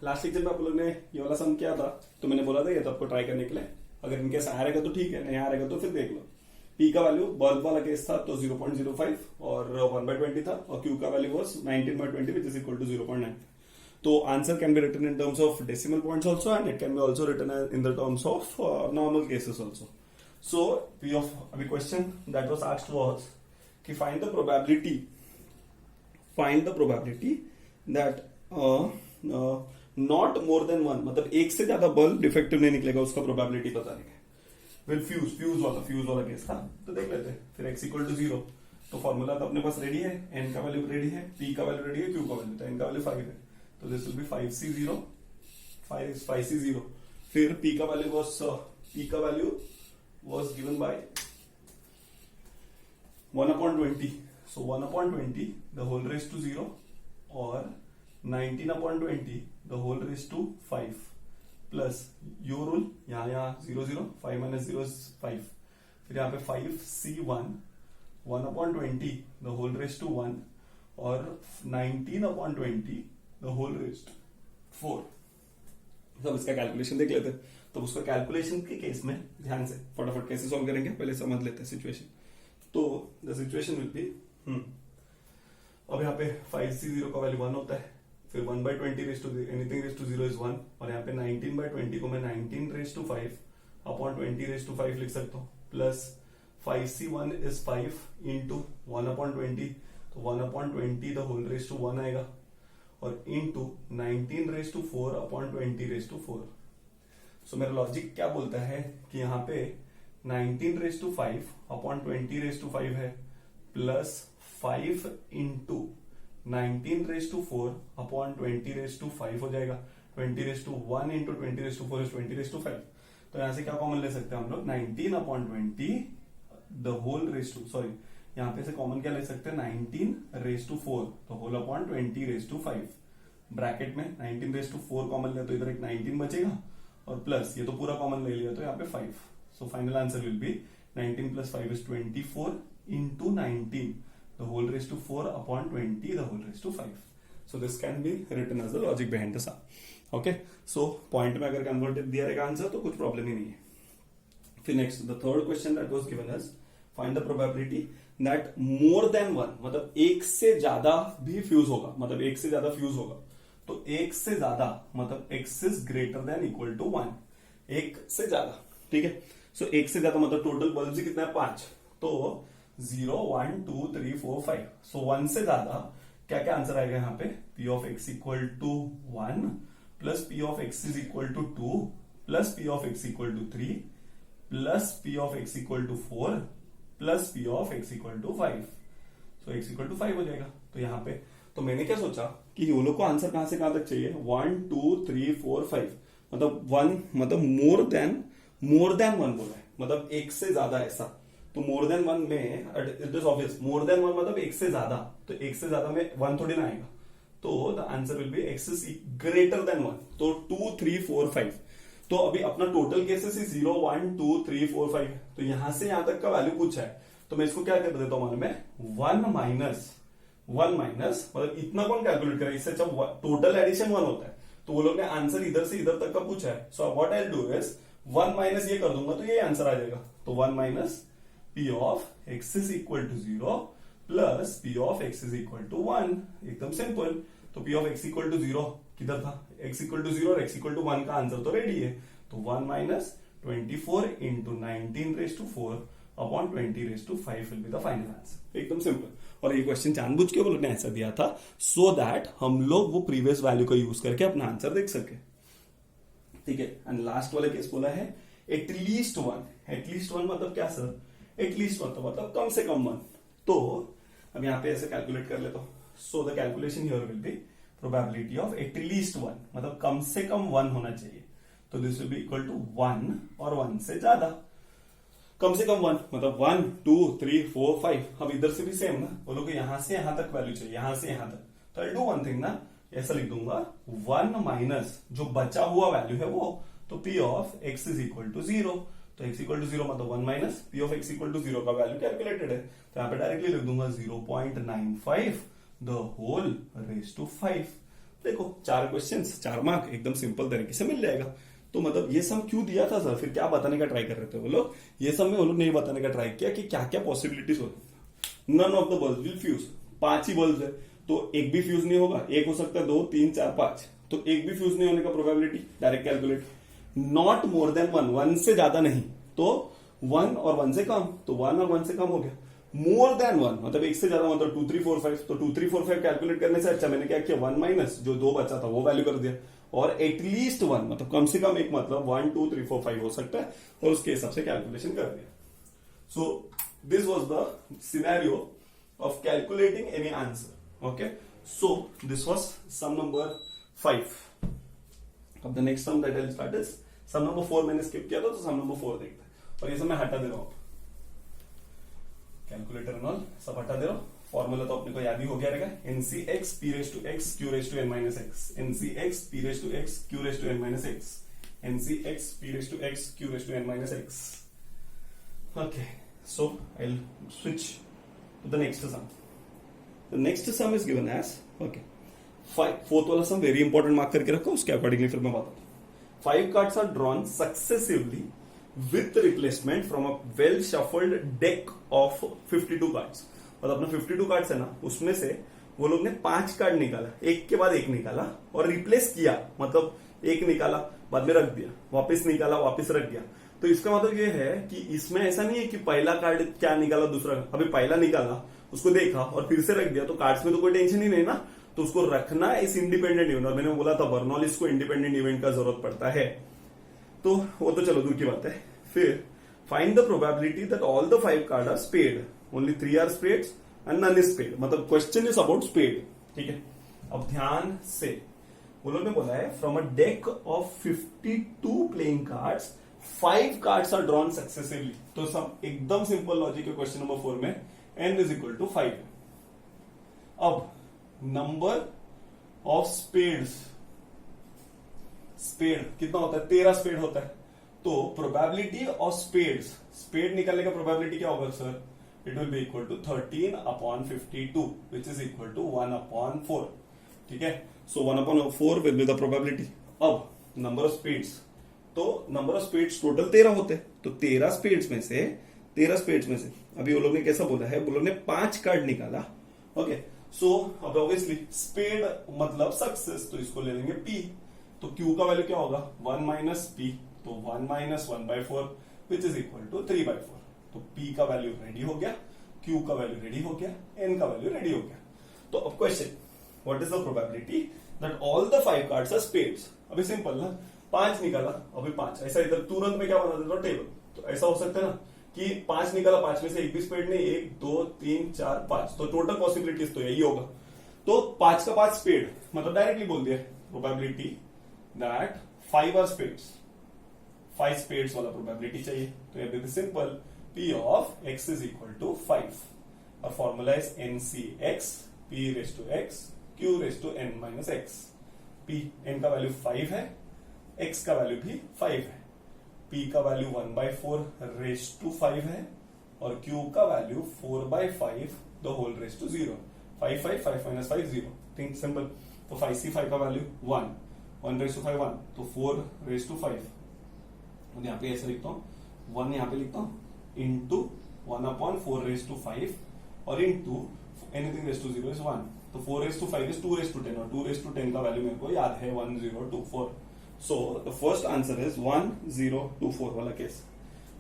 Last lecture में आप लोग ने ये वाला सम किया था, तो मैंने बोला था ये तो आपको ट्राई करने के लिए, अगर इनके आ रहेगा तो ठीक है, नहीं आ रहेगा तो फिर देख लो। पी का वैल्यू बल्ब वाला केस था तो 0.05 और 1/20 था, और क्यू का value was 19/20 which is equal to 0.9। तो answer can be written in terms of decimal points also, and it can be also written in the terms of normal cases also. So P of अभी question that was asked was कि find the probability that not more than one, मतलब एक से ज्यादा bulb defective नहीं निकलेगा, उसका probability बताने के। विल फ्यूज वाला केस था, तो देख लेते हैं। फिर x इक्वल टू 0, तो फॉर्मूला तो अपने पास रेडी है, n का वैल्यू रेडी है, p का वैल्यू रेडी है, q का वैल्यू, तो n का वैल्यू 5 है, तो दिस विल बी 5c0। फिर p का value was given by 1/20, so 1/20 the whole raised to 0 और 19/20 the whole raised to 5 plus yo rule, यहाँ 0 5 minus 0 is 5, फिर यहाँ पे 5c1 1/20 the whole raised to 1 और 19/20 the whole raised 4। सब इसका कैलकुलेशन देख लेते हैं। तो उसका कैलकुलेशन के केस में ध्यान से फटाफट कैसे सॉल्व करेंगे पहले समझ लेते हैं सिचुएशन। तो द सिचुएशन विल बी, अब यहाँ पे 5c0 का वैल्यू 1 होता है, फिर 1/20 raise to anything raise to 0 is 1, और यहाँ पे 19/20 को मैं 19 raise to 5 upon 20 raise to 5 लिख सकता हूँ, प्लस 5c1 इज 5 इंटू 1/20, तो 1/20 द होल रेज टू 1 आएगा, और into 19 raise to 4 upon 20 raise to 4। So मेरा लॉजिक क्या बोलता है कि यहाँ पे 19 raise to 5 upon 20 raise to 5 है, plus 5 into 19 raise to 4 upon 20 raise to 5 हो जाएगा। 20 raise to 1 into 20 raise to 4 is 20 raise to 5। तो यहां से क्या कॉमन ले सकते हैं हम लोग, 19/20 the whole raise to, sorry यहाँ पे से कॉमन क्या ले सकते हैं, 19 रेज टू 4 तो whole upon 20 raise to 5, bracket में 19 रेज टू 4 कॉमन लिया तो इधर एक 19 बचेगा, और प्लस ये तो पूरा कॉमन ले लिया तो यहाँ पे 5। सो final answer will B 19 plus 5 is 24 into 19 the whole raised to 4 upon 20 the whole raised to 5. So this can be written as the logic behind the sum. Okay, so point में अगर converted दिया रहेगा answer तो कुछ problem ही नहीं है। फिर next the third question that was given us, find the probability that more than one, मतलब एक से ज्यादा भी फ्यूज होगा, मतलब एक से ज्यादा फ्यूज होगा, तो एक से ज्यादा मतलब x is greater than equal to 1, एक से ज्यादा, ठीक है। सो एक से ज्यादा मतलब टोटल बल्ब कितना है 5, तो 0 1 2 3 4 5, सो 1 से ज्यादा क्या क्या आंसर आएगा यहाँ पे, p of x equal to 1 plus p of x is equal to 2 plus p of x equal to 3 plus p of x equal to 4 plus p of x equal to 5, so x equal to 5 हो जाएगा। तो यहाँ पे तो मैंने क्या सोचा कि ये लोग को आंसर कहां से कहां तक चाहिए, 1 2 3 4 5, मतलब 1 मतलब मोर देन 1 बोला है, मतलब एक से ज्यादा ऐसा। तो मोर देन 1 में it is obvious, more than 1 मतलब एक से ज्यादा, तो एक से ज्यादा में 1 थोड़ी ना आएगा, तो the answer will B x is greater then 1, तो 2 3 4 5। तो अभी अपना टोटल केसेस 0 1 2 3 4 5, तो यहां से यहां तक का वैल्यू पूछा है, तो मैं इसको क्या कर देता हूं, में 1 माइनस मतलब इतना कौन कैलकुलेट करे, इससे जब टोटल एडिशन 1 होता है, तो वो लोग ने आंसर इधर से इधर तक का पूछा है। So what I do is 1 minus ये कर दूंगा तो ये आंसर आ जाएगा, तो 1 minus p of x is equal to 0 plus p of x is equal to 1, एकदम सिंपल। तो p of x equal to 0 किधर था, x इक्वल टू 0 और x इक्वल टू 1 का आंसर तो रेडी है, तो 1 minus 24 into 19 raise to 4 upon 20 raise to 5 will be the final answer, एकदम सिंपल। और ये क्वेश्चन जानबूझ के वो लोग ने ऐसा दिया था सो दैट हम लोग वो प्रीवियस वैल्यू का यूज करके अपना आंसर देख सके, ठीक है। एंड लास्ट वाला केस बोला है एटलीस्ट वन मतलब क्या सर, एटलीस्ट मतलब कम से कम 1। तो अब यहाँ पे ऐसे कैलकुलेट कर लेता हूं, so the calculation here will be probability of at least 1, मतलब कम से कम 1 होना चाहिए, तो this will be equal to 1 और 1 से ज्यादा, कम से कम 1 मतलब 1 2 3 4 5। अब इधर से भी सेम ना, बोलो कि यहां से यहां तक वैल्यू चाहिए, यहां से यहां तक, तो आई डू वन थिंग ना, ऐसा लिख दूंगा 1 माइनस जो बचा हुआ वैल्यू है वो, तो p of x is equal to 0, तो x इक्वल टू 0 मतलब 1 minus p of x equal to 0 का वैल्यू कैलकुलेटेड है, तो यहाँ पे डायरेक्टली लिख दूंगा 0.95 द होल रेज टू 5, देखो 4 क्वेश्चंस 4 मार्क एकदम सिंपल तरीके से मिल जाएगा। तो मतलब ये सम क्यों दिया था सर, फिर क्या बताने का ट्राई कर रहे थे वो लोग, ये सब में वो लोग नहीं बताने का ट्राई किया कि क्या क्या पॉसिबिलिटीज होती। None of the bulb will fuse, 5 ही बल्ब है तो एक भी फ्यूज नहीं होगा, एक हो सकता है 2 3 4 5, तो एक भी फ्यूज नहीं होने का probability direct calculate. Not more then 1 से ज्यादा नहीं, तो 1 और 1 से कम, तो 1 और 1 से कम हो गया। मोर देन 1 मतलब एक से ज्यादा मतलब 2 3 4 5, तो 2 3 4 5 कैलकुलेट करने से अच्छा मैंने क्या किया 1 माइनस जो 2 बचा था वो वैल्यू कर दिया, और एटलीस्ट 1 मतलब कम से कम एक मतलब 1 2 3 4 5 हो सकता है, और उसके हिसाब से कैलकुलेशन कर दिया। So this was the scenario of calculating any answer. Okay, so this was sum number 5। अब the next sum that I will start is sum number 4। मैंने स्किप किया था तो सम नंबर 4 देखते हैं, और ये सब मैं हटा दे रहा हूं, कैलकुलेटर एंड ऑल सब हटा दे रहा हूं। फॉर्मूला तो अपने को याद ही हो गया रहेगा, NCX P raised to x Q raised to n minus x, NCX P raised to x Q raised to n minus x, NCX P raised to x Q raised to n minus x. Okay, so I'll switch to the next sum. The next sum is given as okay 5, fourth वाला sum very important mark करके रखो, उसके accordingly फिर मैं बताता हूँ। 5 cards are drawn successively with replacement from a well shuffled deck of 52 cards। और अपना 52 कार्ड्स है ना, उसमें से वो लोग ने 5 कार्ड निकाला, एक के बाद एक निकाला और रिप्लेस किया, मतलब एक निकाला बाद में रख दिया, वापस निकाला वापस रख दिया। तो इसका मतलब ये है कि इसमें ऐसा नहीं है कि पहला कार्ड क्या निकाला दूसरा, अभी पहला निकाला उसको देखा और फिर से रख दिया, तो कार्ड्स में तो कोई टेंशन ही नहीं ना, तो उसको रखना इस इंडिपेंडेंट इवेंट। और मैंने बोला था बर्नौलिस को इंडिपेंडेंट इवेंट का जरूरत पड़ता है, तो वो तो चलो दूर की बात है। फिर find the probability that all the 5 card are spade, only 3 are spades and none is spade, मतलब क्वेश्चन इज अबाउट स्पेड। ठीक है, अब ध्यान से वो लोग ने बोला है from a deck of 52 playing cards 5 cards are drawn successively. तो सब एकदम सिंपल लॉजिक है क्वेश्चन नंबर 4 में, n इज इक्वल टू 5। अब नंबर ऑफ स्पेड्स, स्पेड कितना होता है 13 स्पेड होता है, तो प्रोबेबिलिटी ऑफ स्पेड्स, स्पेड निकालने का प्रोबेबिलिटी क्या होगा sir, it will be equal to 13 upon 52 which is equal to 1 upon 4। ठीक है, so 1 upon 4 will be the probability. अब नंबर ऑफ स्पेड्स, तो नंबर ऑफ स्पेड्स टोटल 13 होते हैं, तो 13 स्पेड्स में से अभी वो लोग ने कैसा बोला है, वो लोग ने 5 कार्ड निकाला। ओके, सो अब ऑब्वियसली स्पेड मतलब सक्सेस, तो इसको ले लेंगे P, तो Q का वैल्यू क्या होगा 1 माइनस P, तो 1 minus 1/4 which is equal to 3/4। तो P का वैल्यू रेडी हो गया, Q का वैल्यू रेडी हो गया, N का वैल्यू रेडी हो गया। तो अब question, what is the probability that all the 5 cards are spades. अभी सिंपल ना, 5 निकाला अभी 5, ऐसा इधर तुरंत में क्या बना देता टेबल, तो ऐसा हो सकता है ना कि 5 निकाला, 5 में से एक भी स्पेड नहीं, 1 2 3 4 5, तो टोटल पॉसिबिलिटीज तो यही होगा। तो 5 का 5 स्पेड मतलब डायरेक्टली बोल दिया probability that 5 are spades, 5 spades वाला प्रोबेबिलिटी चाहिए। तो ये simple, P of x is equal to 5 और formula is NCX P raised to x Q raised to n minus x। P n का वैल्यू 5 है, x का वैल्यू भी 5 है, P का वैल्यू 1/4 raised to 5 है, और Q का value 4/5 the whole raised to 0। 5 minus 5 0, think simple. तो 5C5 का वैल्यू 1 raised to 5 1, तो 4 raised to 5, और यहाँ पे ऐसे लिखता हूँ 1 यहाँ पे लिखता हूँ इंटू 1 अपॉन 4 raised to 5 और into anything raised to 0 is 1, तो 4 raised to 5 is 2 raised to 10, और 2 raised to 10 का वैल्यू मेरे को याद है 1024। So the first answer is 1024 वाला केस।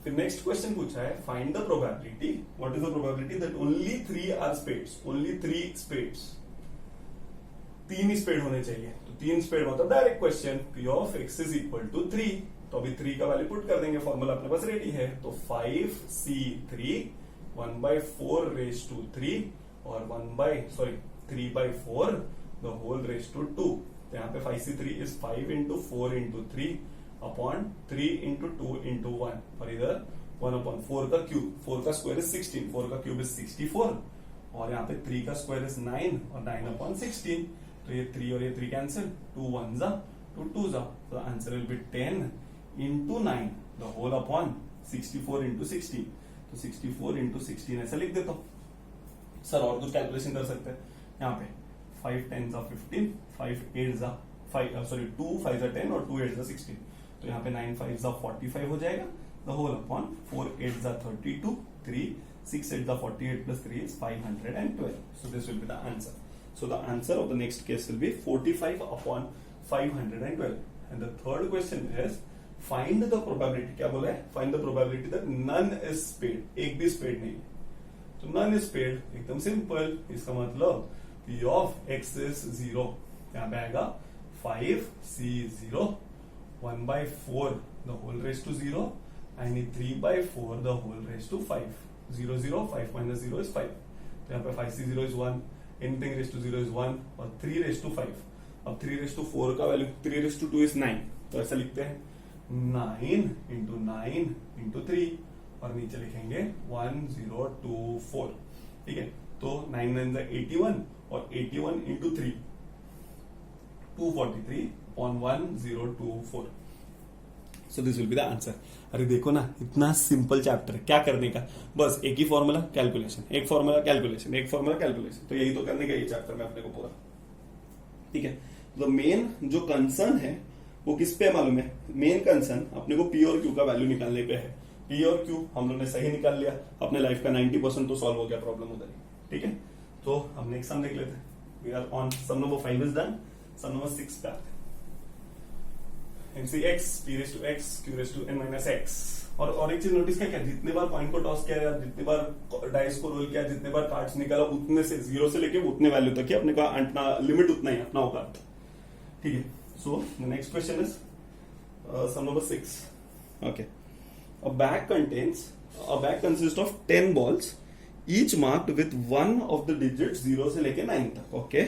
फिर नेक्स्ट क्वेश्चन पूछा है find the probability, what is the probability that only 3 are spades, only 3 spades, 3 ही स्पेड होने चाहिए। तो 3 स्पेड मतलब direct question P of x is equal to 3, तो अभी 3 का वैल्यू पुट कर देंगे, फॉर्मूला अपने पास रेडी है। तो 5C3 1/4 raised to 3 और 3/4 the whole raised to 2। तो यहाँ पे 5C3 is 5 into 4 into 3 upon 3 into 2 into 1, और इधर 1 upon 4 का क्यूब, 4 का स्क्वायर इज 16, 4 का क्यूब इज 64, और यहाँ पे 3 का स्क्वायर इज 9 और 9 upon 16, तो ये 3 और ये 3 कैंसिल, 2 1 जा 2 2 जा, तो answer will B 10 into 9 the whole upon 64 into 16, तो 64 into 16 ऐसा लिख देता हूं। सर और कुछ कैलकुलेशन कर सकते हैं, यहाँ पे 5 10s are 15, 5 8s are 2 5s are 10 और 2 8s are 16. तो यहाँ पे 9 5s are 45 हो जाएगा. The whole upon 4 8s are 32, 3 6 8s are 48 plus 3 is 512. So this will be the answer. So the answer of the next case will be 45 upon 512. And the third question is find the probability. क्या बोला है? Find the probability that none is paid. एक भी paid नहीं है. तो none is paid एकदम simple. इसका मतलब P of x is 0. यहाँ पे आएगा 5c0 1 by 4 the whole raised to 0 and 3 by 4 the whole raised to 5. 0 0 5 minus 0 is 5. तो यहाँ पे 5c0 is 1. Anything raised to 0 is 1 और 3 raised to 5. अब 3 raised to 4 का वैल्यू 3 raised to 2 is 9. तो ऐसा लिखते हैं 9 into 9 into 3 और नीचे लिखेंगे 1024. ठीक है. तो 9 9 81 और 81 into 3 243 on 1024. So this will be the answer. अरे देखो ना इतना सिंपल चैप्टर है. क्या करने का? बस एक ही फॉर्मूला कैलकुलेशन, एक फॉर्मूला कैलकुलेशन, एक फॉर्मूला कैलकुलेशन. तो यही तो करने का ये चैप्टर में अपने को पूरा. ठीक है. तो मेन जो कंसर्न है वो किस पे मालूम है? मेन कंसर्न अपने को पी और क्यू का वैल्यू निकालने पे है. पी और क्यू हम लोग ने सही निकाल लिया. अपने लाइफ का 90% तो सॉल्व हो गया प्रॉब्लम उधर ही. ठीक है. तो हम नेक्स्ट सम देख लेते हैं. We are on sum number 5 is done. Sum number 6 पे आते हैं. mcx p raised to x q raised to n minus x. और एक चीज नोटिस क्या, जितने बार पॉइंट को टॉस किया, जितने बार डाइस को रोल किया, जितने बार कार्ड्स निकाला, उतने से 0 से लेके उतने वैल्यू तक ही अपने का अंतना लिमिट उतना ही अपना होगा. ठीक है. So the next question is sum number 6. Okay. A bag consists of 10 balls, each marked with one of the digits 0 से लेके 9 तक. Okay.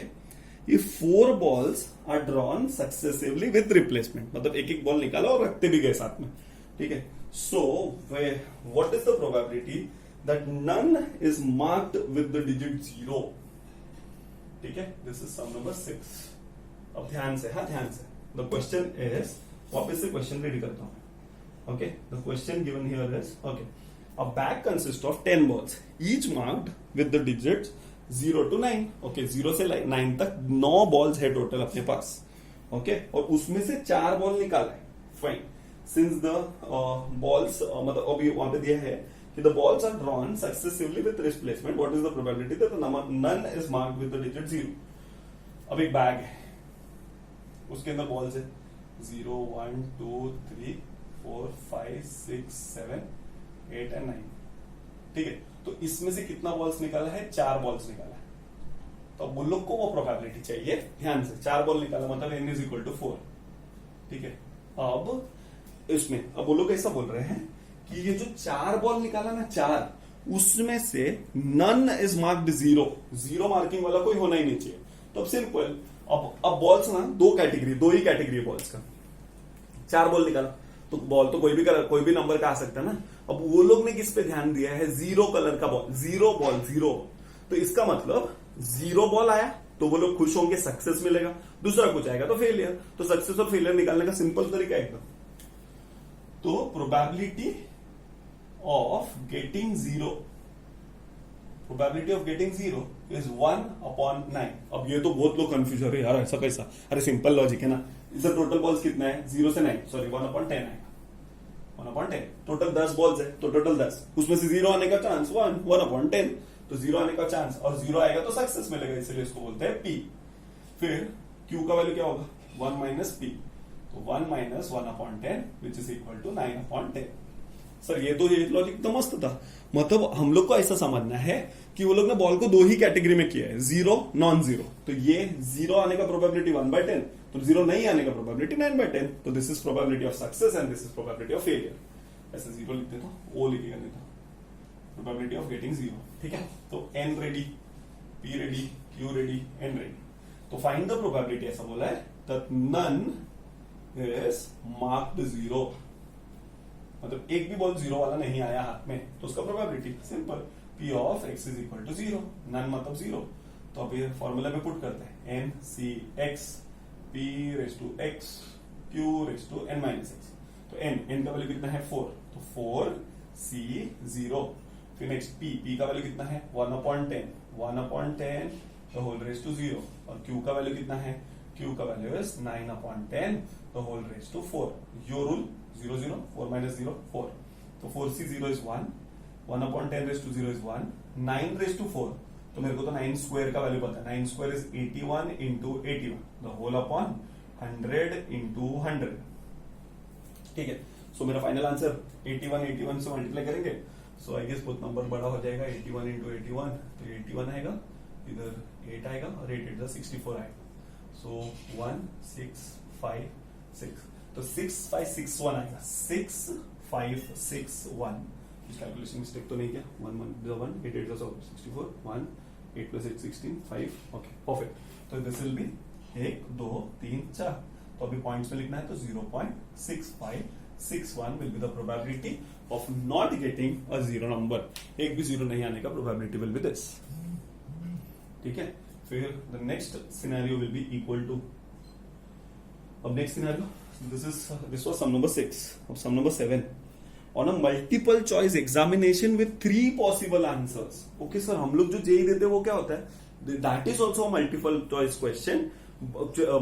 If 4 balls are drawn successively with replacement, मतलब एक एक बॉल निकाला और रखते भी गए साथ में. ठीक है. So what is the probability that none is marked with the digit 0? ठीक है. This is sum number 6. अब ध्यान से, हाँ ध्यान से. The question is, वापस से क्वेश्चन रेडी करता हूं. Okay, the question given here is, okay, a bag consists of 10 balls, each marked with the digits 0 to 9. Okay, 0 से 9 तक 9 balls है टोटल अपने पास. Okay, और उसमें से 4 बॉल निकाला है. Fine. Since the balls, मतलब अभी वहां पे दिया है कि the balls are drawn successively with replacement, what is the probability that none is marked with the digit 0? अब एक बैग है, उसके अंदर बॉल्स है 0 1 2 3 4 5 6 7 8 and 9. ठीक है. तो इसमें से कितना बॉल्स निकाला है? 4 बॉल्स निकाला है. तो अब उन लोग को वो प्रोबेबिलिटी चाहिए. ध्यान से, 4 बॉल निकाला मतलब n इज इक्वल टू 4. ठीक है. अब इसमें अब वो लोग ऐसा बोल रहे हैं कि ये जो 4 बॉल निकाला ना, 4, उसमें से नन इज मार्क्ड 0. 0 मार्किंग वाला कोई होना ही नहीं चाहिए. तो अब सिंपल, अब बॉल्स ना दो ही कैटेगरी है बॉल्स का. 4 बॉल निकाला तो बॉल तो कोई भी नंबर का आ सकता है ना. अब वो लोग ने किस पे ध्यान दिया है? 0 कलर का बॉल. 0 बॉल 0. तो इसका मतलब 0 बॉल आया तो वो लोग खुश होंगे, सक्सेस मिलेगा. दूसरा कुछ आएगा तो फेलियर. तो सक्सेस और फेलियर निकालने का सिंपल तरीका एकदम. तो प्रोबेबिलिटी ऑफ गेटिंग 0 इज 1/9. अब ये तो बहुत लोग कंफ्यूज हो रहे हैं, यार ऐसा कैसा? अरे सिंपल लॉजिक है ना. इसका टोटल बॉल्स कितना है? 0 से 9, सॉरी 1/10 आएगा. 1/10. टोटल 10 बॉल्स है तो टोटल 10. उसमें से 0 आने का चांस 1/10. तो 0 आने का चांस, और 0 आएगा तो सक्सेस मिलेगा, इसलिए इसको बोलते हैं P. फिर Q का वैल्यू क्या होगा? 1 minus P. तो 1 minus 1/10 which is equal to 9/10. Sir ये तो ये लॉजिक तो मस्त था. मतलब हम लोग को ऐसा समझना है कि वो लोग ने बॉल को 2 ही कैटेगरी में किया है, 0 नॉन 0. तो ये 0 आने का प्रोबेबिलिटी 1/10, तो 0 नहीं आने का प्रोबेबिलिटी 9/10. तो this is probability of success and this is probability of failure. ऐसे 0 लिख देता हूं, O लिखेगा नहीं तो प्रोबेबिलिटी ऑफ गेटिंग 0. ठीक है. तो N ready, P ready, Q ready, N ready. तो फाइंड द प्रोबेबिलिटी, ऐसा बोला है, दैट नन इज मार्क्ड 0. मतलब एक भी बॉल 0 वाला नहीं आया हाथ में, तो उसका probability simple, P of x is equal to 0. None मतलब 0. तो अब ये फॉर्मूला में पुट करते हैं, mcx p raise to x q raise to n minus x. तो n का वैल्यू कितना है? 4. तो 4c0. फिर नेक्स्ट p का वैल्यू कितना है? 1/10. 1/10 द होल रेज टू 0 और Q का वैल्यू कितना है, Q का value is 9/10 the whole raise to 4. Your rule 0 0 4 minus 0 4. तो 4c 0 is 1, 1/10 raise to 0 is 1, 9 raise to 4. तो मेरे को तो 9 स्क्वायर का वैल्यू पता है. 9 square is 81 into 81 the whole upon 100 into 100. ठीक है. सो मेरा फाइनल आंसर 81 से मल्टीप्लाई करेंगे. सो आई गेस बहुत नंबर बड़ा हो जाएगा. 81 into 81 तो 81 आएगा, इधर 8 आएगा और 8 8 64 आएगा. सो 1 6 5 6 तो 6 5 6 1 आएगा. 6 5 6 1. कैलकुलेशन मिस्टेक तो नहीं किया. 1 1 1 8 8 64 1 8 plus 8 16 5. Okay perfect. तो दिस विल बी 1 2 3 4. तो अभी पॉइंट्स में लिखना है तो 0.6561 will be the probability of not getting a zero number. एक भी जीरो नहीं आने का प्रोबेबिलिटी विल बी दिस. ठीक है. फिर the next scenario will be equal to. अब next scenario this was sum number 6. अब sum number 7 on a multiple choice examination with 3 possible answers. Okay sir, हम लोग जो जेई देते हैं वो क्या होता है, that is also a multiple choice question,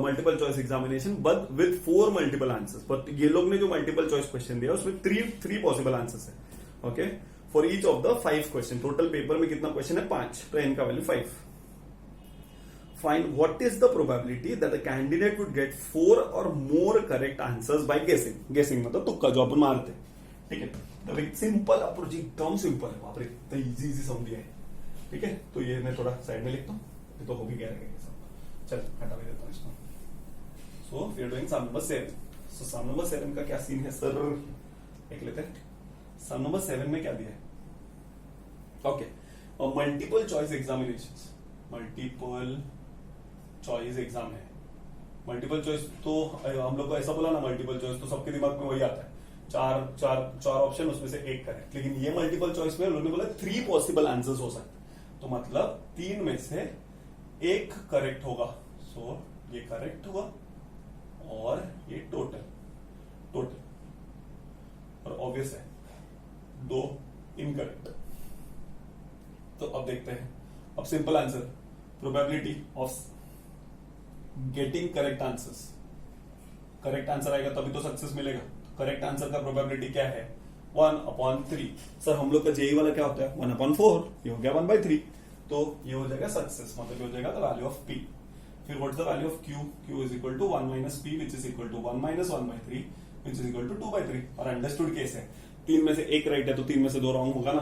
multiple choice examination but with 4 multiple answers. But ये लोग ने जो multiple choice question दिया उसमें 3 possible answers है. Okay, for each of the 5 question. Total paper में कितना question है, 5. तो n का value 5. Find what is the probability that the candidate would get 4 or more correct answers by guessing. Guessing मतलब तुक्का जो अपन मारते हैं. ठीक है. तो एक सिंपल अप्रोच, एकदम सिंपल है. बाप रे, तो इजी समझ दिया है. ठीक है. तो ये मैं थोड़ा साइड में लिखता हूँ. ये तो हो भी गया रहेगा सब. चल हटा भी देता हूँ इसको. So we are doing sum number 7. So sum number 7 का क्या सीन है सर, देख लेते हैं. सम नंबर 7 में क्या दिया है. Okay, multiple choice examinations. Multiple choice exam है. मल्टीपल चॉइस तो हम लोग को ऐसा बोला ना, मल्टीपल चॉइस तो सबके दिमाग में वही आता है, चार ऑप्शन उसमें से एक करेक्ट. लेकिन ये मल्टीपल चॉइस में उन्होंने बोला 3 पॉसिबल आंसर्स हो सकते हैं. तो मतलब 3 में से एक करेक्ट होगा. सो ये करेक्ट हुआ और ये टोटल और ऑब्वियस है 2 इनकरेक्ट. तो अब देखते हैं. अब simple answer, probability of getting correct answers. Correct answer आएगा तभी तो सक्सेस मिलेगा. करेक्ट आंसर का प्रोबेबिलिटी क्या है, 1/3. सर हम लोग का जेई वाला क्या होता है, 1/4. ये हो गया 1/3. तो ये हो जाएगा सक्सेस, मतलब ये हो जाएगा द वैल्यू ऑफ पी. फिर what is the value of Q. Q is equal to 1 minus p which is equal to 1 minus 1/3 which is equal to 2/3. और अंडरस्टूड केस है, 3 में से एक राइट है तो 3 में से 2 रॉन्ग होगा ना.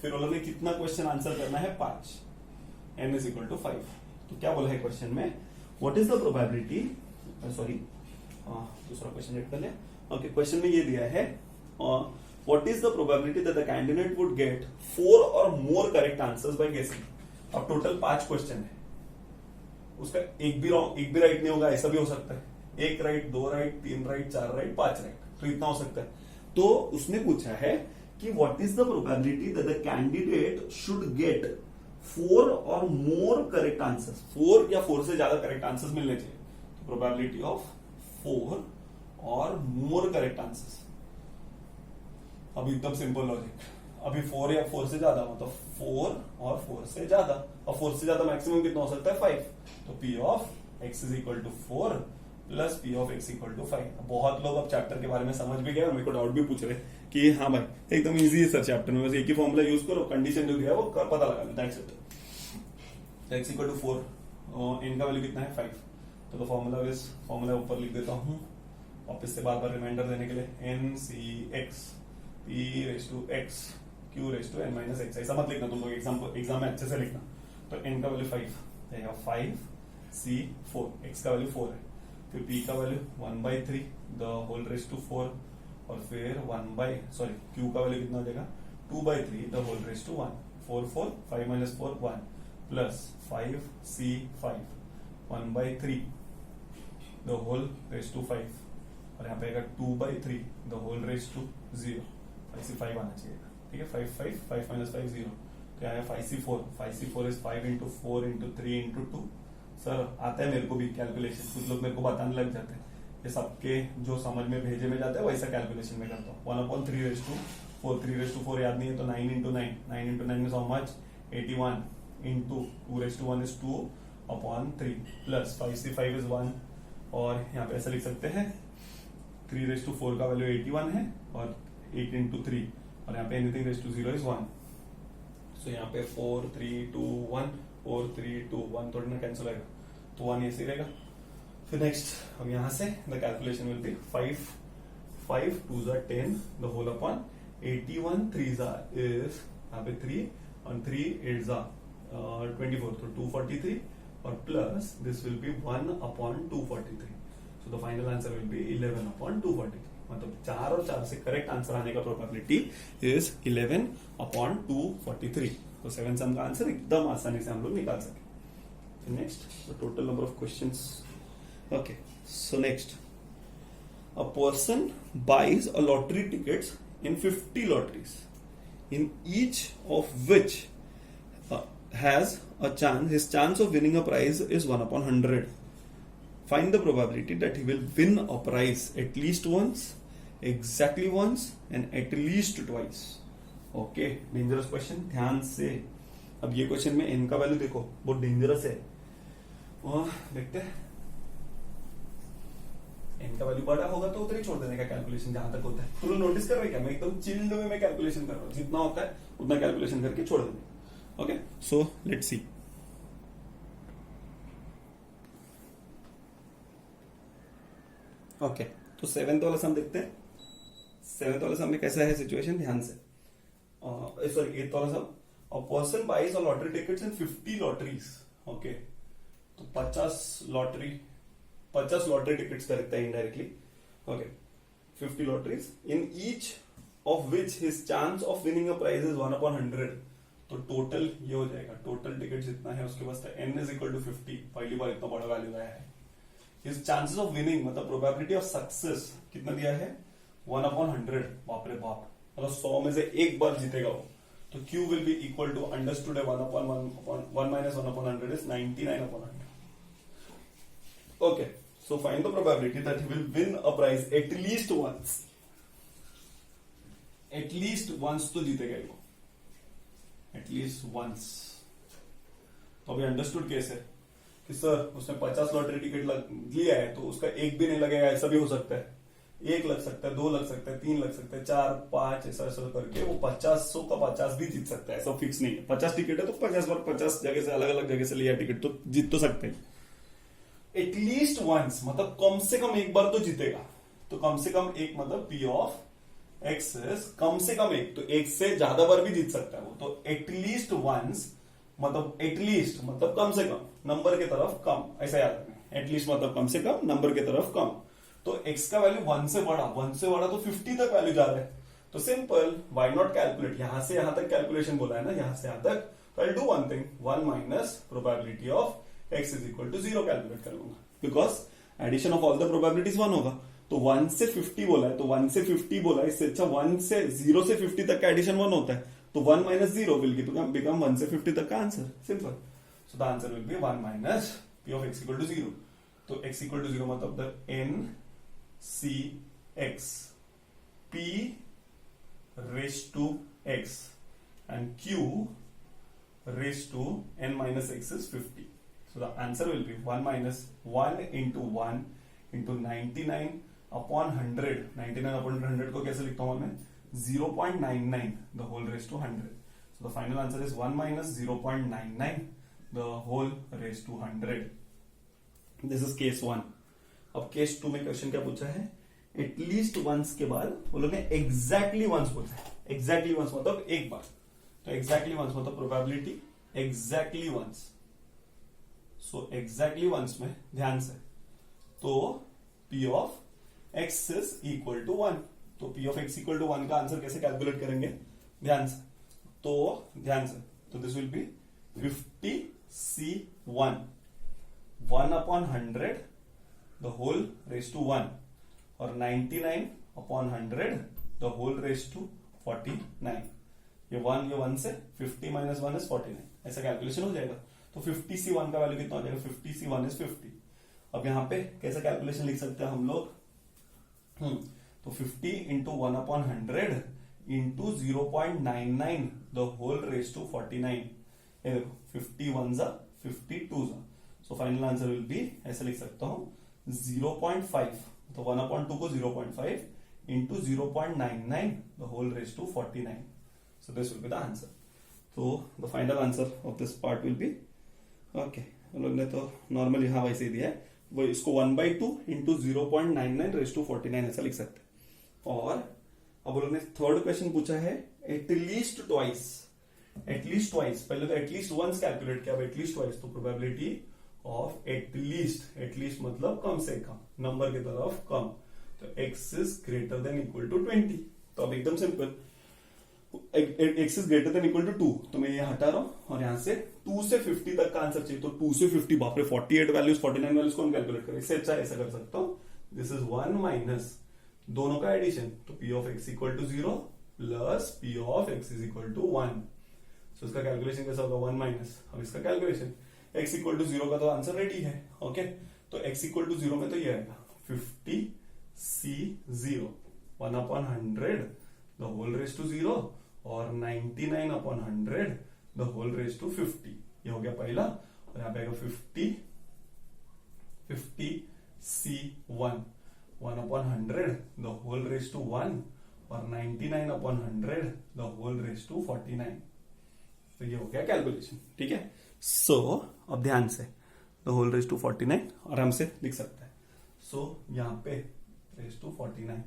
फिर उन्होंने कितना क्वेश्चन आंसर करना है, 5. n is equal to 5. तो क्या बोला है क्वेश्चन में, what is the probability, sorry दूसरा क्वेश्चन रेड कर लिया. ओके, क्वेश्चन में ये दिया है, what is the probability that the candidate would get 4 और मोर करेक्ट आंसर्स बाय गेसिंग. अब टोटल 5 क्वेश्चन है, उसका एक भी रॉन्ग एक भी राइट नहीं होगा. ऐसा भी हो सकता है 1 right 2 right 3 right 4 right 5 right. तो इतना हो सकता है. तो उसने पूछा है कि what is the probability that the candidate should get 4 और मोर करेक्ट आंसर्स. 4 या 4 से ज्यादा करेक्ट आंसर्स मिलने चाहिए. तो प्रोबेबिलिटी ऑफ 4 और मोर करेक्ट आंसर्स. अभी एकदम सिंपल लॉजिक. अभी 4 या 4 से ज्यादा मतलब 4 और 4 से ज्यादा, और 4 से ज्यादा मैक्सिमम कितना हो सकता है, 5. तो p of x is equal to 4 plus p of x equal to 5. बहुत लोग अब चैप्टर के बारे में समझ भी गए और मेरे को डाउट भी पूछ रहे कि हाँ भाई एकदम इजी है सर चैप्टर में, बस एक ही फॉर्मूला यूज करो, कंडीशन जो दिया है वो पता लगा लो, that's it. x equal to 4, n का वैल्यू कितना है, 5. तो फॉर्मूला ऊपर लिख देता हूँ वापस से बार बार रिमाइंडर देने के लिए. NCx p raise to x q raise to n minus x. ऐसा मत लिखना तुम लोग, एग्जाम में अच्छे से लिखना. तो n का वैल्यू 5 रहेगा, 5c4. x का वैल्यू 4 है. फिर p का value 1/3 the whole raise to 4. और फिर q का वैल्यू कितना हो जाएगा, 2/3 the whole raise to 1. 4 4 5 minus 4 1 plus 5c5 1/3 the whole raise to 5. और यहाँ पे आएगा 2/3 the whole raise to 0. 5c5 आना चाहिए. ठीक है, 5 minus 5 0. क्या है 5c4. 5c4 is 5 into 4 into 3 into 2. Sir आता है मेरे को भी कैलकुलेशन, कुछ लोग मेरे को बताने लग जाते हैं. ये सबके जो समझ में भेजे में जाता है वैसा कैलकुलेशन में करता हूँ. 1/3 रेज टू 4. 3 रेज टू 4 याद नहीं है तो 9 into 9. 9 into 9 is how much, 81 into 2 raise to 1 is 2 upon 3 plus 5c5 is 1 और यहाँ पे ऐसा लिख सकते हैं 3 रेज़ टू 4 का वैल्यू 81 है और 8 इंटू 3 और यहाँ pay anything raise to 0 is 1. सो यहाँ पे 4 3 2 1 4 3 2 1 थोड़ी ना कैंसिल होगा तो 1 ऐसे ही रहेगा. फिर नेक्स्ट अब यहाँ से the calculation will be 5 5 2s are 10 the whole upon 81 3s are is यहाँ पे 3 और 3 8s are 24 तो 243 और plus this will be 1 upon 243. So the final answer will be 11 upon 243. मतलब 4 और 4 से करेक्ट आंसर आने का प्रोबेबिलिटी इज 11 अपॉन 243. तो 7 सम का आंसर एकदम आसानी से हम लोग निकाल सके. Next the total number of questions. Okay so next a person buys a lottery tickets in 50 lotteries in each of which has a chance his chance of winning a prize is 1 upon 100. Find the probability that he will win a prize at least once, exactly once and at least twice. Okay, dangerous question. ध्यान से अब ये question में n का value देखो बहुत dangerous है. देखते हैं n का वैल्यू बड़ा होगा तो उधर ही छोड़ देने का कैलकुलेशन जहां तक होता है. तुम लोग नोटिस कर रहे क्या मैं एकदम चिल्ड वे में कैलकुलेशन कर रहा हूँ. जितना होता है उतना कैलकुलेशन करके छोड़ देंगे. Okay so let's see. Okay तो 7th वाला सम देखते हैं. 7th वाला सम में कैसा है सिचुएशन ध्यान से. सॉरी 8th वाला sum. A person buys a lottery tickets in 50 lotteries. Okay तो 50 लॉटरी टिकट्स का लिखता है indirectly. Okay 50 lotteries in each of which his chance of winning a prize is 1 upon 100. तो टोटल ये हो जाएगा टोटल टिकट जितना है उसके पास n इज इक्वल टू 50. पहली बार इतना बड़ा वैल्यू आया है. हिज चांसेस ऑफ विनिंग मतलब प्रोबेबिलिटी ऑफ सक्सेस कितना दिया है 1 अपॉन 100. बाप रे बाप मतलब 100 में से एक बार जीतेगा वो. तो Q will be equal to understood है 1 upon 1 minus 1 upon 100 is 99 upon 100. Okay so find the probability that he will win a prize at least once. At least once तो जीतेगा वो. At least once. तो अभी understood case है कि sir उसने 50 lottery ticket लिया है तो उसका एक भी नहीं लगेगा. ऐसा भी हो सकता है. 1 लग सकता है 2 लग सकता है 3 लग सकता है 4 5 ऐसा ऐसा करके वो 50 का 50 भी जीत सकता है. ऐसा फिक्स नहीं है. 50 टिकट है तो 50 बार 50 जगह से अलग अलग जगह से लिया टिकट तो जीत तो सकते हैं. एटलीस्ट वंस मतलब कम से कम एक बार तो जीतेगा. तो कम से कम एक मतलब P ऑफ X कम से कम एक तो एक से ज्यादा बार भी जीत सकता है वो. तो एटलीस्ट वंस मतलब एटलीस्ट मतलब कम से कम नंबर के तरफ कम ऐसा याद रखना. एटलीस्ट मतलब कम से कम नंबर के तरफ कम. तो x का वैल्यू 1 से बड़ा तो 50 तक वैल्यू जा रहा है. तो सिंपल व्हाई नॉट कैलकुलेट. यहां से यहां तक कैलकुलेशन बोला है ना यहां से यहां तक. तो I do one thing 1 minus probability of x is equal to 0 calculate कर लूंगा. Because addition of all the probabilities 1 होगा. तो 1 से 50 बोला है तो 1 से 50 बोला है. इससे अच्छा 1 से 0 से 50 तक का एडिशन 1 होता है. तो 1 माइनस 0 विल बिकम 1 से 50 तक का answer. Simple. So the answer will be 1 minus p of x equal to 0. तो x इक्वल टू 0 मतलब the n c x p raised to x and q raised to n minus x is 50. So the answer will be 1 minus 1 into 1 into 99 upon 100. 99 upon 100 को कैसे लिखता हूं मैं 0.99 the whole raised to 100. So the final answer is 1 minus 0.99 the whole raised to 100. This is case 1. अब case 2 में question क्या पूछा है. एटलीस्ट वंस के बाद वो लोग ने एग्जैक्टली वंस पूछा है. एग्जैक्टली वंस मतलब एक बार. तो एग्जैक्टली वंस मतलब probability exactly once. So exactly once में ध्यान से तो P of x is equal to 1. तो P of x equal to 1 का आंसर कैसे कैलकुलेट करेंगे ध्यान से. तो this will be 50c1 1 upon 100 the whole raise to 1 और 99 upon 100 the whole raise to 49. ये 1 से 50 माइनस 1 इज 49. ऐसा कैलकुलेशन हो जाएगा. तो 50c1 का वैल्यू कितना हो जाएगा 50c1 इज 50. अब यहां पे कैसा कैलकुलेशन लिख सकते हैं हम लोग. तो 50 into 1 upon 100 into 0.99 the whole raise to 49. ये देखो 50 1 जा 50 2 जा. So final answer will be, ऐसे लिख सकता हूं 0.5, तो 1/2 को 0.5 into 0.99 the whole raise to 49. So this will be the answer. तो the final answer of this part will be okay. हम लोग ने तो नॉर्मली हाँ वैसे ही दिया है, वो इसको 1/2 इंटू 0.99 रेज टू 49 ऐसा लिख सकते हैं. और अब हम लोग ने थर्ड क्वेश्चन पूछा है एटलीस्ट ट्वाइस. एटलीस्ट ट्वाइस, पहले तो एटलीस्ट वंस कैलकुलेट किया, अब एटलीस्ट ट्वाइस. तो प्रोबेबिलिटी ऑफ एटलीस्ट मतलब कम से कम, नंबर की तरफ कम. तो x is greater than equal to 20. तो अब एकदम simple, x is greater than equal to 2, तो मैं ये हटा रहा हूं और यहां से 2 से 50 तक का आंसर चाहिए. तो 2 से 50, बाप रे 48 वैल्यूज 49 वैल्यूज कौन कैलकुलेट करे. इससे अच्छा ऐसा कर सकता हूं, दिस इज 1 माइनस दोनों का एडिशन. तो p of x equal to 0 plus p of x is equal to 1. So इसका कैलकुलेशन कैसा होगा, 1 माइनस. अब इसका कैलकुलेशन x इक्वल टू 0 का तो आंसर रेडी है. ओके, तो x इक्वल टू 0 में तो ये आएगा 50c0 1/100 the whole raise to 0 और 99/100 द होल रेज टू 50. ये हो गया पहला. और यहां पे आएगा 50c1 1/100 the whole raise to 1 और 99/100 द होल रेज टू 49. तो ये हो गया कैलकुलेशन. ठीक है. सो अब ध्यान से द होल रेज टू 49 आराम से लिख सकता है. सो यहां पे रेज टू 49.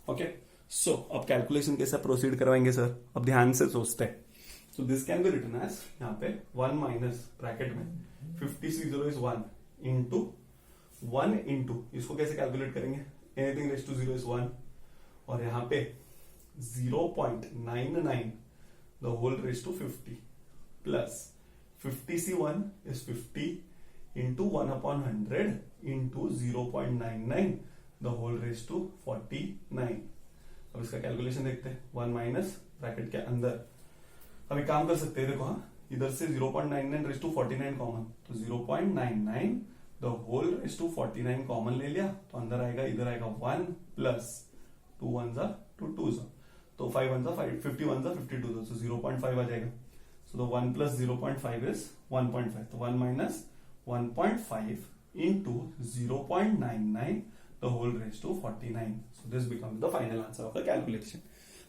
ओके, सो अब कैलकुलेशन कैसे प्रोसीड करवाएंगे सर, अब ध्यान से सोचते हैं. So this can be written as, यहां पे 1 माइनस ब्रैकेट में 50c0 इज 1 इंटू 1 इंटू, इसको कैसे कैलकुलेट करेंगे, एनीथिंग रेज टू 0 इज 1 और यहां पे 0.99 the whole raised to 50 plus 50c1 is 50 into 1/100 into 0.99 the whole raised to 49. अब इसका कैलकुलेशन देखते हैं. 1 माइनस ब्रैकेट के अंदर अब एक काम कर सकते हैं, देखो हाँ, इधर से 0.99 रेज टू 49 कॉमन, तो 0.99 the whole raise to 49 common ले लिया, तो अंदर आएगा, इधर आएगा 1 प्लस 2 1 जा 2 2 जा, तो 5 1 जा 5, 50 1 जा 52, तो 0.5 आ जाएगा. So the 1 plus 0.5 is 1.5. तो 1 minus 1.5 into 0.99 the whole raise to 49. So this becomes the final answer of the calculation.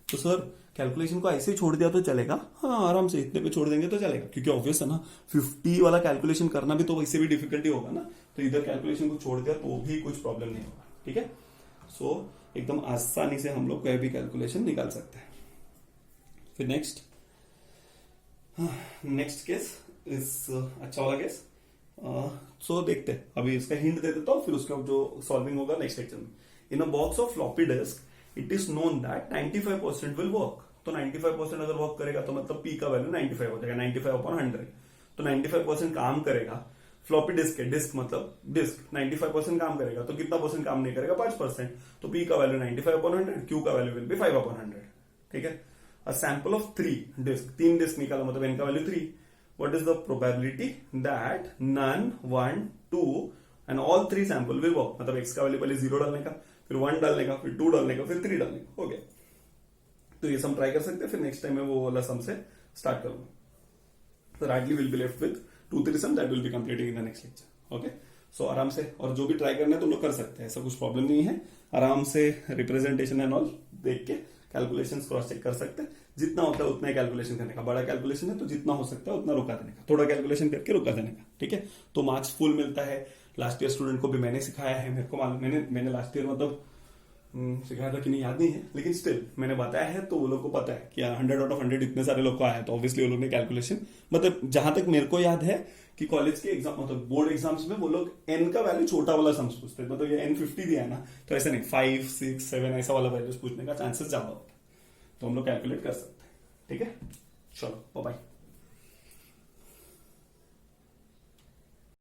तो सर कैलकुलेशन को ऐसे ही छोड़ दिया तो चलेगा? हाँ, आराम से इतने पे छोड़ देंगे तो चलेगा, क्योंकि ऑब्वियस है ना 50 वाला कैलकुलेशन करना भी तो वैसे भी डिफिकल्टी होगा ना. तो इधर कैलकुलेशन को छोड़ दिया तो भी कुछ प्रॉब्लम नहीं होगा. ठीक है. सो एकदम आसानी से हम लोग कोई भी कैलकुलेशन निकाल सकते हैं. फिर नेक्स्ट केस इस अच्छा वाला केस. सो देखते हैं, अभी इसका हिंट दे देता हूं, फिर उसका जो सॉल्विंग होगा नेक्स्ट लेक्चर में. In a box of floppy disc it is known that 95% will work. तो 95% अगर वर्क करेगा तो मतलब p का वैल्यू 95 हो जाएगा, 95/100. तो 95% काम करेगा. फ्लॉपी डिस्क है, डिस्क मतलब डिस्क 95% काम करेगा, तो कितना परसेंट काम नहीं करेगा, 5%. तो p का वैल्यू 95/100, q का वैल्यू विल बी 5/100. ठीक है. A sample of 3 disc, 3 disc निकाला मतलब n का value 3. What is the probability that none 1 2 and all 3 sample will work. मतलब x का वैल्यू पहले 0 डालने का, फिर 1 डालने का, फिर 2 डालने का, फिर 3 डालने का. हो गया. तो ये सम ट्राई कर सकते हैं. फिर नेक्स्ट टाइम मैं वो वाला सम से स्टार्ट करूंगा. तो rightly will be left with 2-3 sum that will be completing in the next lecture. Okay. So आराम से, और जो भी ट्राई करना है तो लोग कर सकते हैं, ऐसा कुछ प्रॉब्लम नहीं है. आराम से रिप्रेजेंटेशन एंड ऑल देख के कैलकुलेशंस क्रॉस चेक कर सकते हैं. जितना होता है उतना ही कैलकुलेशन करने का. बड़ा कैलकुलेशन है तो जितना हो सकता है उतना रुका देने का, थोड़ा कैलकुलेशन करके रुका देने का. ठीक है. तो मार्क्स फुल मिलता है. लास्ट ईयर स्टूडेंट को भी मैंने सिखाया है, मेरे को मालूम, मैंने लास्ट ईयर मतलब सिखाया था कि नहीं याद नहीं है, लेकिन स्टिल मैंने बताया है तो वो लोग को पता है कि 100 आउट ऑफ 100 इतने सारे लोग को आया. तो ऑब्वियसली वो लोग ने कैलकुलेशन, मतलब जहां तक मेरे को याद है कि कॉलेज के एग्जाम मतलब बोर्ड एग्जाम्स में वो लोग n का वैल्यू छोटा वाला सम्स पूछते हैं. मतलब ये n50 दिया है ना, तो ऐसा नहीं 5 6 7 ऐसा वाला वैल्यूज पूछने का चांसेस ज्यादा होता है. तो हम लोग कैलकुलेट कर सकते हैं. ठीक है. चलो बाय.